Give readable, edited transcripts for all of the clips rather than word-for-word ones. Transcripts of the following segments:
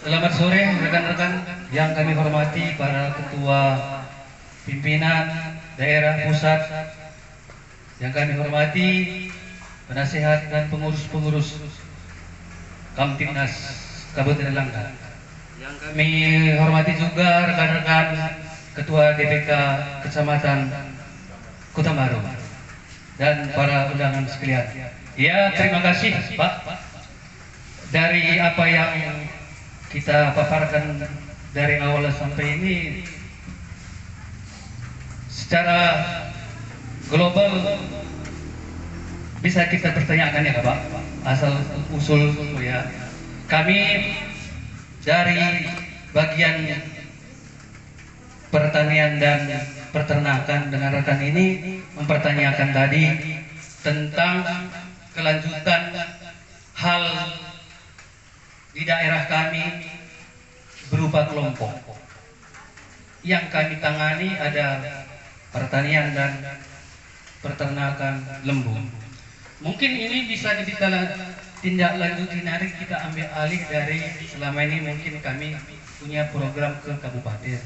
Selamat sore rekan-rekan yang kami hormati, para ketua pimpinan daerah pusat yang kami hormati, penasehat dan pengurus-pengurus Kamtibnas Kabupaten Langkat. Yang kami hormati juga rekan-rekan ketua DPK Kecamatan Kota Baru dan para undangan sekalian. Ya, terima kasih Pak. Dari apa yang kita paparkan dari awal sampai ini, secara global bisa kita pertanyakan ya Pak, asal usul ya. Kami dari bagian pertanian dan peternakan dengan rekan ini mempertanyakan tadi tentang kelanjutan hal di daerah kami berupa kelompok. Yang kami tangani ada pertanian dan peternakan lembu. Mungkin ini bisa kita tindak lanjuti, nanti kita ambil alih dari selama ini mungkin kami punya program ke kabupaten.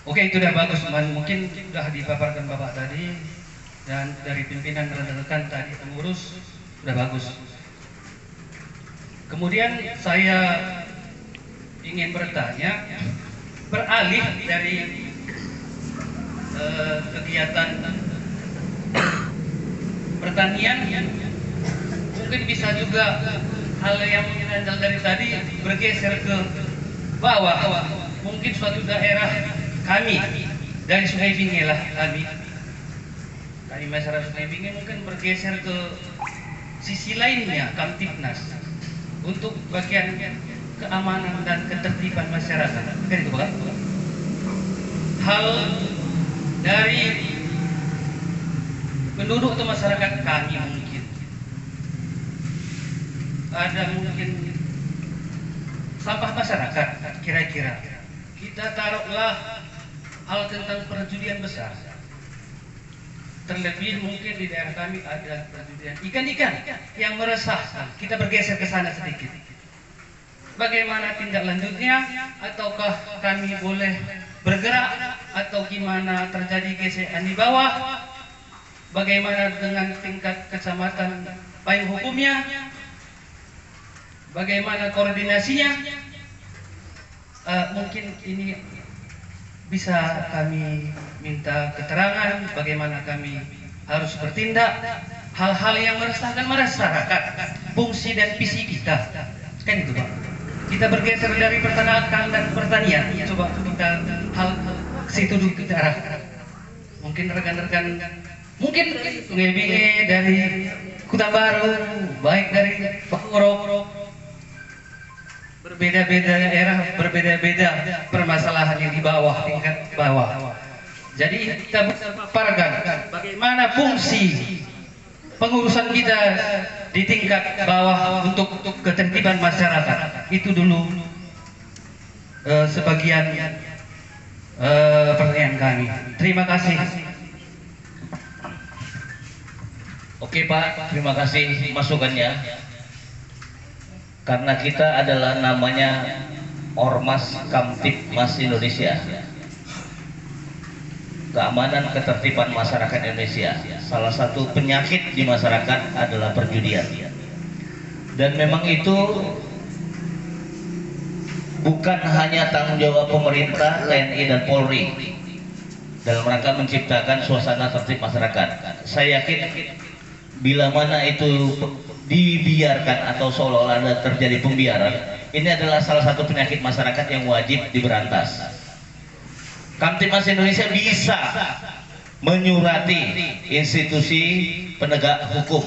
Oke, itu udah bagus, mungkin sudah dipaparkan Bapak tadi dan dari pimpinan rekan-rekan tadi pengurus sudah bagus. Kemudian saya ingin bertanya, beralih dari kegiatan pertanian, mungkin bisa juga hal yang menyenangkan dari tadi bergeser ke bawah. Mungkin suatu daerah kami dari Sungai Binge lah, kami masyarakat Sungai Binge mungkin bergeser ke sisi lainnya Kamtibnas untuk bagian keamanan dan ketertiban masyarakat. Kan itu Pak? Hal dari penduduk atau masyarakat kami mungkin ada mungkin sampah masyarakat, kira-kira kita taruhlah hal tentang perjudian besar. Terlebih mungkin di daerah kami ada perjudian ikan-ikan yang meresahkan. Kita bergeser ke sana sedikit. Bagaimana tindak lanjutnya? Ataukah kami boleh bergerak atau gimana terjadi gesekan di bawah? Bagaimana dengan tingkat kecamatan payung hukumnya? Bagaimana koordinasinya? Mungkin ini bisa kami minta keterangan bagaimana kami harus bertindak, hal-hal yang meresahkan masyarakat, fungsi dan visi kita, kan itu Pak. Kita bergeser dari peternakan dan pertanian, coba kita hal situ dulu kita arah. Mungkin rekan-rekan, mungkin Sungai Binge dari Kota Baru, baik dari Pangorok, berbeda-beda daerah, berbeda-beda permasalahan yang di bawah, tingkat bawah. Jadi kita paparkan bagaimana fungsi pengurusan kita di tingkat bawah untuk ketertiban masyarakat. Itu dulu sebagian pertanyaan kami. Terima kasih. Oke Pak, terima kasih masukannya. Karena kita adalah namanya Ormas Kamtibmas Indonesia, keamanan ketertiban masyarakat Indonesia. Salah satu penyakit di masyarakat adalah perjudian. Dan memang itu bukan hanya tanggung jawab pemerintah, TNI dan Polri dalam rangka menciptakan suasana tertib masyarakat. Saya yakin bila mana itu dibiarkan atau seolah-olah terjadi pembiaran, ini adalah salah satu penyakit masyarakat yang wajib diberantas. Kamtibmas Indonesia bisa menyurati institusi penegak hukum,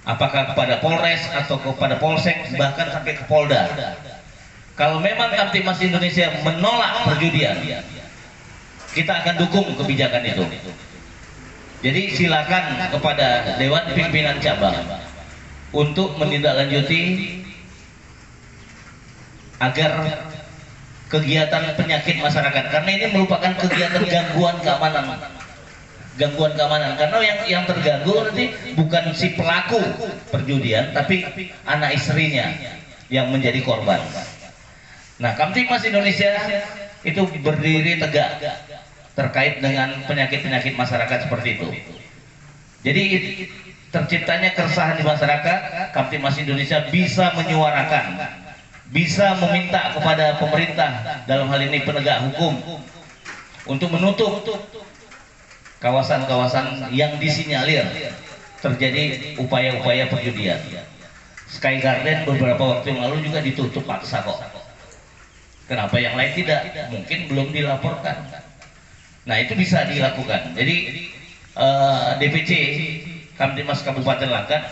apakah kepada Polres atau kepada Polsek, bahkan sampai ke Polda. Kalau memang Kamtibmas Indonesia menolak perjudian, kita akan dukung kebijakan itu. Jadi silakan kepada Dewan Pimpinan Cabang untuk menindaklanjuti agar kegiatan penyakit masyarakat, karena ini merupakan kegiatan gangguan keamanan, karena yang terganggu nanti bukan si pelaku perjudian tapi anak istrinya, yang menjadi korban. Nah, Kamtibmas Indonesia itu berdiri tegak terkait dengan penyakit-penyakit masyarakat seperti itu. Jadi terciptanya keresahan di masyarakat, Kamtibmas Indonesia bisa menyuarakan, bisa meminta kepada pemerintah, dalam hal ini penegak hukum, untuk menutup kawasan-kawasan yang disinyalir terjadi upaya-upaya perjudian. Sky Garden beberapa waktu yang lalu juga ditutup paksa kok. Kenapa yang lain tidak? Mungkin belum dilaporkan. Nah, itu bisa dilakukan. Jadi DPC Kamtibmas Kabupaten Langkat,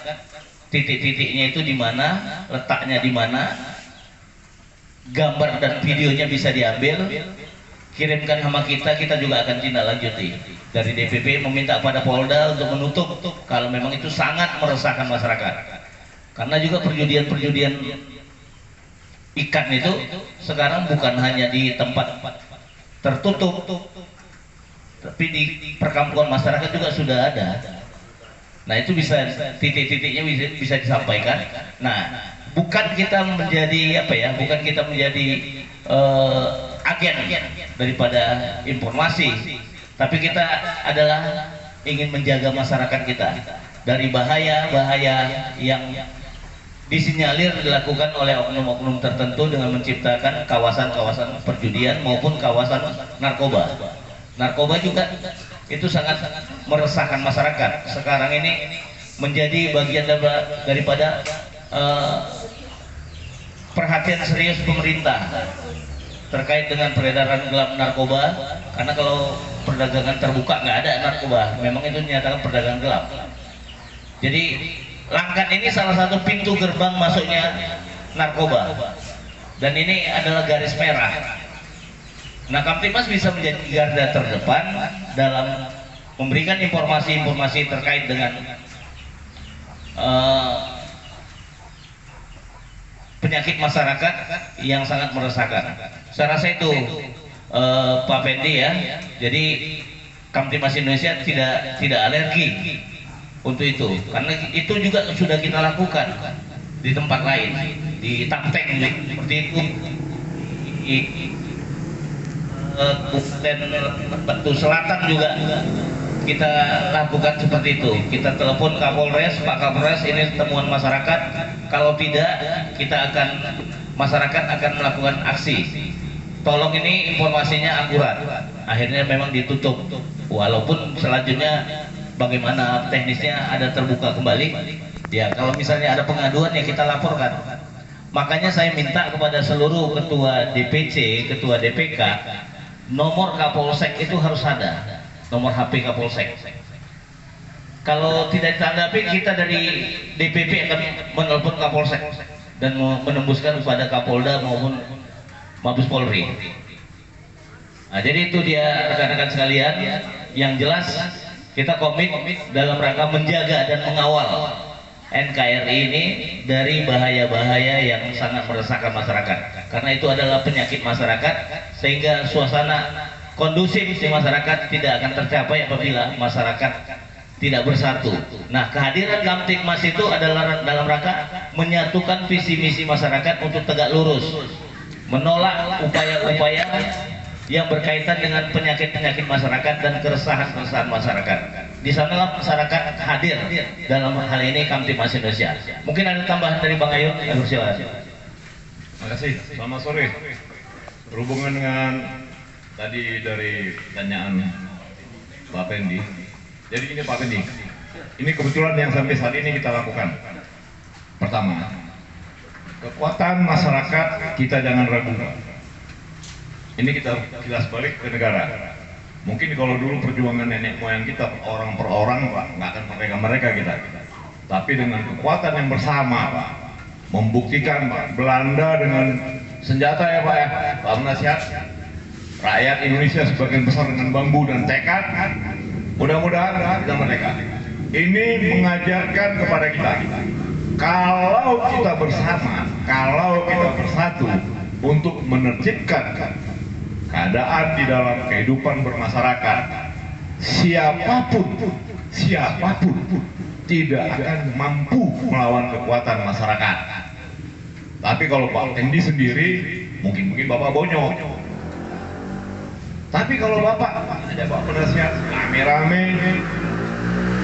titik-titiknya itu di mana, letaknya di mana, gambar dan videonya bisa diambil, kirimkan sama kita, kita juga akan tindak lanjuti. Dari DPP meminta pada Polda untuk menutup kalau memang itu sangat meresahkan masyarakat. Karena juga perjudian-perjudian ikan itu sekarang bukan hanya di tempat tertutup, tapi di perkampungan masyarakat juga sudah ada. Nah, itu bisa titik-titiknya bisa disampaikan. Nah, bukan kita menjadi apa ya, bukan kita menjadi agen daripada informasi, tapi kita adalah ingin menjaga masyarakat kita dari bahaya-bahaya yang disinyalir dilakukan oleh oknum-oknum tertentu dengan menciptakan kawasan-kawasan perjudian maupun kawasan narkoba. Narkoba juga itu sangat meresahkan masyarakat. Sekarang ini menjadi bagian daripada perhatian serius pemerintah terkait dengan peredaran gelap narkoba. Karena kalau perdagangan terbuka nggak ada narkoba, memang itu dinyatakan perdagangan gelap. Jadi Langkat ini salah satu pintu gerbang masuknya narkoba, dan ini adalah garis merah. Nah, Kamtibmas bisa menjadi garda terdepan dalam memberikan informasi-informasi terkait dengan penyakit masyarakat yang sangat meresahkan. Saya rasa itu Pak Fendi ya. Jadi Kamtibmas Indonesia tidak alergi untuk itu, karena itu juga sudah kita lakukan di tempat lain, di Tapteng seperti itu, Kabupaten Batu Selatan juga kita lakukan seperti itu. Kita telepon Kapolres, Pak Kapolres, ini temuan masyarakat. Kalau tidak, masyarakat akan melakukan aksi. Tolong ini informasinya akurat. Akhirnya memang ditutup. Walaupun selanjutnya bagaimana teknisnya ada terbuka kembali. Ya, kalau misalnya ada pengaduan ya kita laporkan. Makanya saya minta kepada seluruh ketua DPC, ketua DPK, nomor Kapolsek itu harus ada, nomor HP Kapolsek. Kalau tidak ditanggapi, kita dari DPP akan menelpon Kapolsek dan menembuskan kepada Kapolda maupun Mabes Polri. Nah, jadi itu dia rekan-rekan sekalian, yang jelas kita komit dalam rangka menjaga dan mengawal NKRI ini dari bahaya-bahaya yang sangat meresahkan masyarakat, karena itu adalah penyakit masyarakat, sehingga suasana kondusif di masyarakat tidak akan tercapai apabila masyarakat tidak bersatu. Nah, kehadiran Kamtibmas itu adalah dalam rangka menyatukan visi misi masyarakat untuk tegak lurus, menolak upaya-upaya yang berkaitan dengan penyakit-penyakit masyarakat dan keresahan-keresahan masyarakat. Di sanalah masyarakat hadir dalam hal ini Kamtibmas Indonesia. Mungkin ada tambahan dari Bang Ayu, silakan. Terima kasih. Selamat sore. Berhubungan dengan tadi dari pertanyaan Pak Fendi. Jadi ini Pak Fendi, ini kebetulan yang sampai saat ini kita lakukan. Pertama, kekuatan masyarakat kita jangan ragu. Ini kita kilas balik ke negara. Mungkin kalau dulu perjuangan nenek moyang kita orang per orang, Pak, nggak akan mereka kita. Tapi dengan kekuatan yang bersama, Pak, membuktikan, Pak, Belanda dengan senjata ya Pak ya, Pak Menasihat, rakyat Indonesia sebagian besar dengan bambu dan tekad, mudah-mudahan kita merdeka. Ini mengajarkan kepada kita, kalau kita bersama, kalau kita bersatu untuk menertibkan keadaan di dalam kehidupan bermasyarakat, siapapun tidak akan mampu melawan kekuatan masyarakat. Tapi kalau Pak Endi sendiri, mungkin Bapak bonyok. Tapi kalau Bapak ada Pak penasihat rame-rame,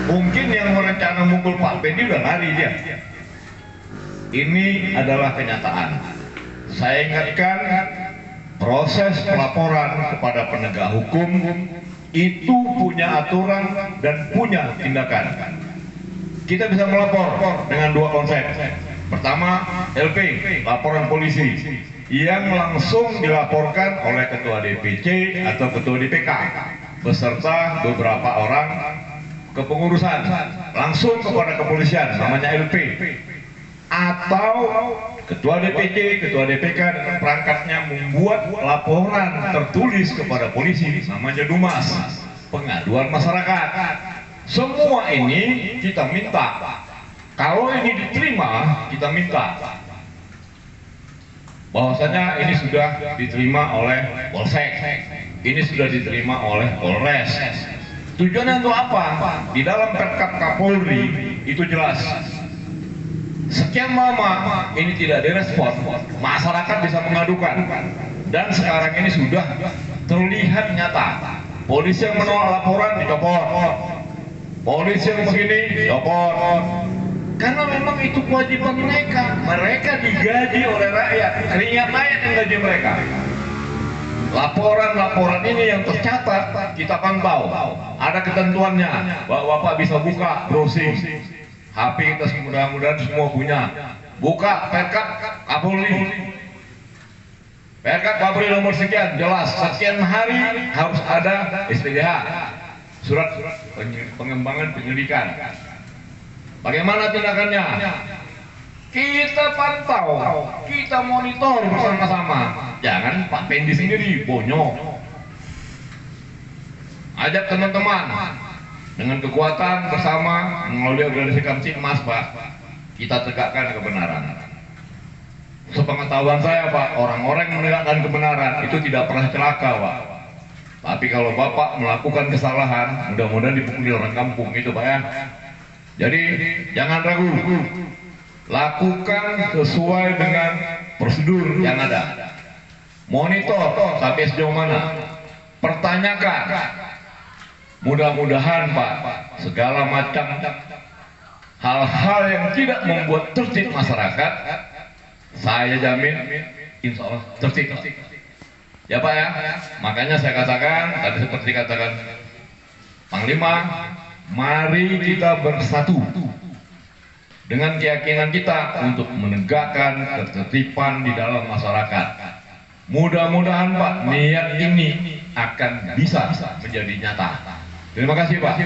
mungkin yang merencana mukul Pak Pendi udah lari dia. Ini adalah kenyataan. Saya ingatkan, proses pelaporan kepada penegak hukum itu punya aturan dan punya tindakan. Kita bisa melapor dengan dua konsep. Pertama, LP, laporan polisi, yang langsung dilaporkan oleh ketua DPC atau ketua DPK beserta beberapa orang kepengurusan langsung kepada kepolisian, namanya LP. Atau ketua DPC, ketua DPK dengan perangkatnya membuat laporan tertulis kepada polisi, namanya Dumas, pengaduan masyarakat. Semua ini kita minta, kalau ini diterima, kita minta bahwasanya ini sudah diterima oleh Polsek, ini sudah diterima oleh Polres. Tujuannya untuk apa? Di dalam Perkap Kapolri itu jelas. Sekian lama ini tidak direspon, masyarakat bisa mengadukan, dan sekarang ini sudah terlihat nyata. Polisi yang menolak laporan dicopot, polisi yang begini dicopot, karena memang itu kewajiban mereka. Mereka digaji oleh rakyat, keringat rakyat yang gaji mereka. Laporan-laporan ini yang tercatat kita pantau, ada ketentuannya bahwa Bapak bisa buka browsing. HP kita mudah-mudahan semua punya. Buka Perkap Kapolri. Perkap Kapolri nomor sekian, jelas sekian hari harus ada SPDH, surat pengembangan penyelidikan. Bagaimana tindakannya? Kita pantau, kita monitor bersama-sama. Jangan Pak Pendi sendiri bonyok. Ajak teman-teman. Dengan kekuatan bersama melalui organisasi Kamtipmas, Pak, kita tegakkan kebenaran. Sepengetahuan saya, Pak, orang-orang yang menegakkan kebenaran itu tidak pernah celaka, Pak. Tapi kalau Bapak melakukan kesalahan, mudah-mudahan dipukuli orang kampung itu, Pak, ya. Jadi jangan ragu, lakukan sesuai dengan prosedur yang ada. Monitor sampai sejauh mana, pertanyakan. Mudah-mudahan Pak, segala macam hal-hal yang tidak membuat tertib masyarakat, saya jamin insya Allah tertib. Ya Pak ya, makanya saya katakan, tadi seperti katakan Panglima, mari kita bersatu dengan keyakinan kita untuk menegakkan ketertiban di dalam masyarakat. Mudah-mudahan Pak, niat ini akan bisa menjadi nyata. Terima kasih Pak.